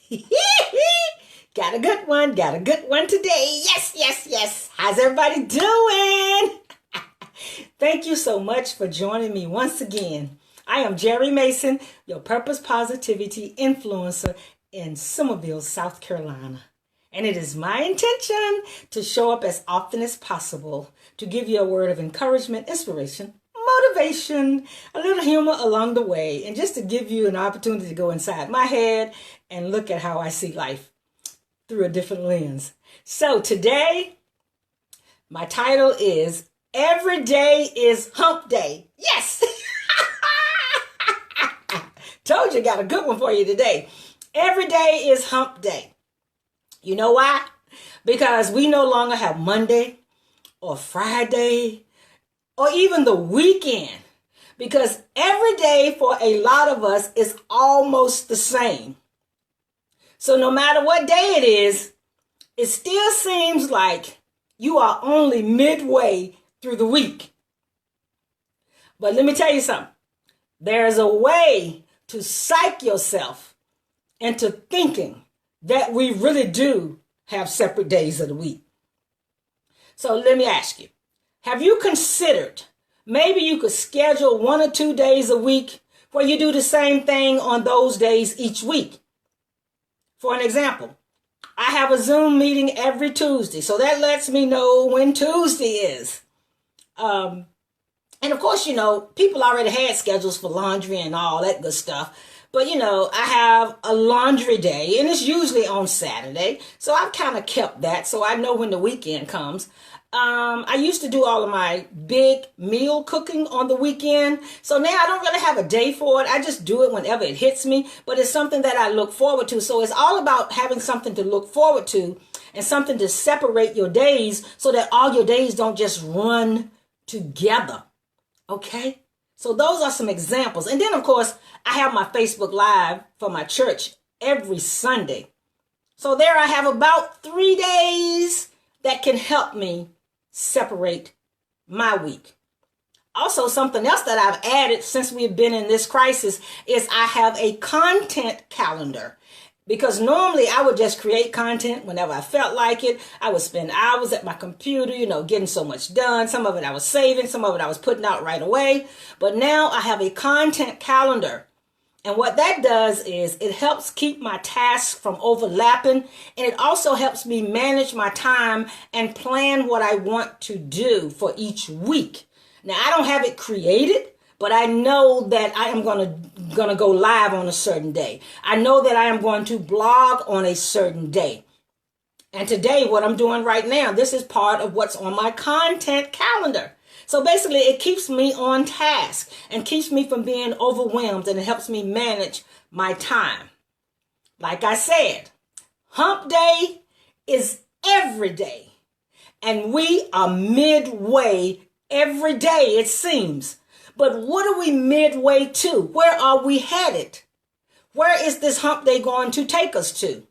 Got a good one. Got a good one today. Yes, yes, yes. How's everybody doing? Thank you so much for joining me once again. I am Jerry Mason, your purpose positivity influencer in Summerville, South Carolina. And it is my intention to show up as often as possible to give you a word of encouragement, inspiration, motivation, a little humor along the way, and just to give you an opportunity to go inside my head and look at how I see life through a different lens. So today, my title is Every Day is Hump Day. Yes! Told you, got a good one for you today. Every day is Hump Day. You know why? Because we no longer have Monday or Friday or even the weekend. Because every day for a lot of us is almost the same. So no matter what day it is, it still seems like you are only midway through the week. But let me tell you something. There's a way to psych yourself into thinking that we really do have separate days of the week. So let me ask you, have you considered maybe you could schedule 1 or 2 days a week where you do the same thing on those days each week? For an example, I have a Zoom meeting every Tuesday, so that lets me know when Tuesday is. And of course, people already had schedules for laundry and all that good stuff. But, I have a laundry day, and it's usually on Saturday. So I've kind of kept that so I know when the weekend comes. I used to do all of my big meal cooking on the weekend. So now I don't really have a day for it. I just do it whenever it hits me. But it's something that I look forward to. So it's all about having something to look forward to and something to separate your days so that all your days don't just run together. Okay? So those are some examples. And then, of course, I have my Facebook Live for my church every Sunday. So there I have about 3 days that can help me separate my week. Also, something else that I've added since we've been in this crisis is I have a content calendar. Because normally I would just create content whenever I felt like it. I would spend hours at my computer, getting so much done. Some of it I was saving, some of it I was putting out right away. But now I have a content calendar. And what that does is it helps keep my tasks from overlapping. And it also helps me manage my time and plan what I want to do for each week. Now, I don't have it created, but I know that I am gonna go live on a certain day. I know that I am going to blog on a certain day. And today, what I'm doing right now, this is part of what's on my content calendar. So basically, it keeps me on task and keeps me from being overwhelmed, and it helps me manage my time. Like I said, Hump Day is every day. And we are midway every day, it seems. But what are we midway to? Where are we headed? Where is this hump day going to take us to?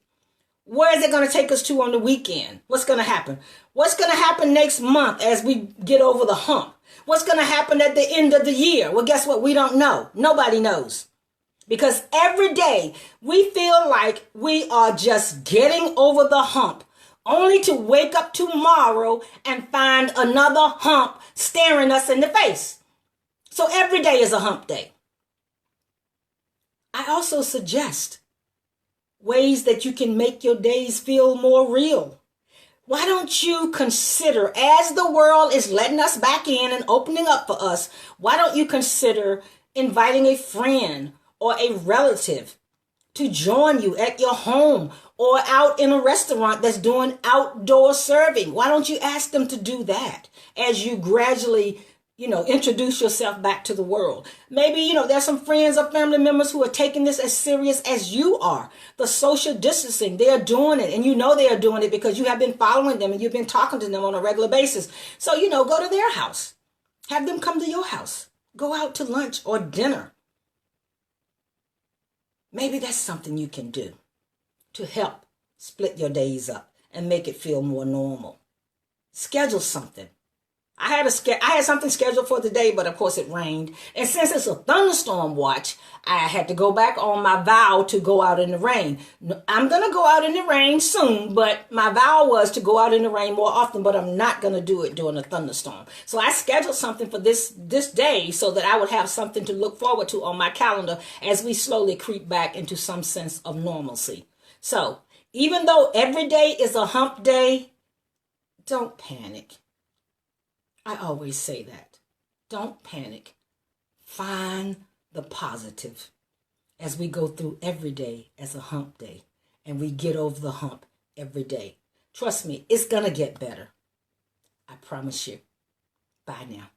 Where is it going to take us to on the weekend? What's going to happen? What's going to happen next month as we get over the hump? What's going to happen at the end of the year? Well, guess what? We don't know. Nobody knows. Because every day we feel like we are just getting over the hump, only to wake up tomorrow and find another hump staring us in the face. So every day is a hump day. I also suggest ways that you can make your days feel more real. Why don't you consider, as the world is letting us back in and opening up for us, why don't you consider inviting a friend or a relative to join you at your home or out in a restaurant that's doing outdoor serving? Why don't you ask them to do that as you gradually introduce yourself back to the world? Maybe, there's some friends or family members who are taking this as serious as you are. The social distancing, they are doing it. And they are doing it because you have been following them and you've been talking to them on a regular basis. So, go to their house. Have them come to your house. Go out to lunch or dinner. Maybe that's something you can do to help split your days up and make it feel more normal. Schedule something. I had something scheduled for today, but of course it rained. And since it's a thunderstorm watch, I had to go back on my vow to go out in the rain. I'm going to go out in the rain soon, but my vow was to go out in the rain more often, but I'm not going to do it during a thunderstorm. So I scheduled something for this day so that I would have something to look forward to on my calendar as we slowly creep back into some sense of normalcy. So even though every day is a hump day, don't panic. I always say that. Don't panic. Find the positive as we go through every day as a hump day and we get over the hump every day. Trust me, it's going to get better. I promise you. Bye now.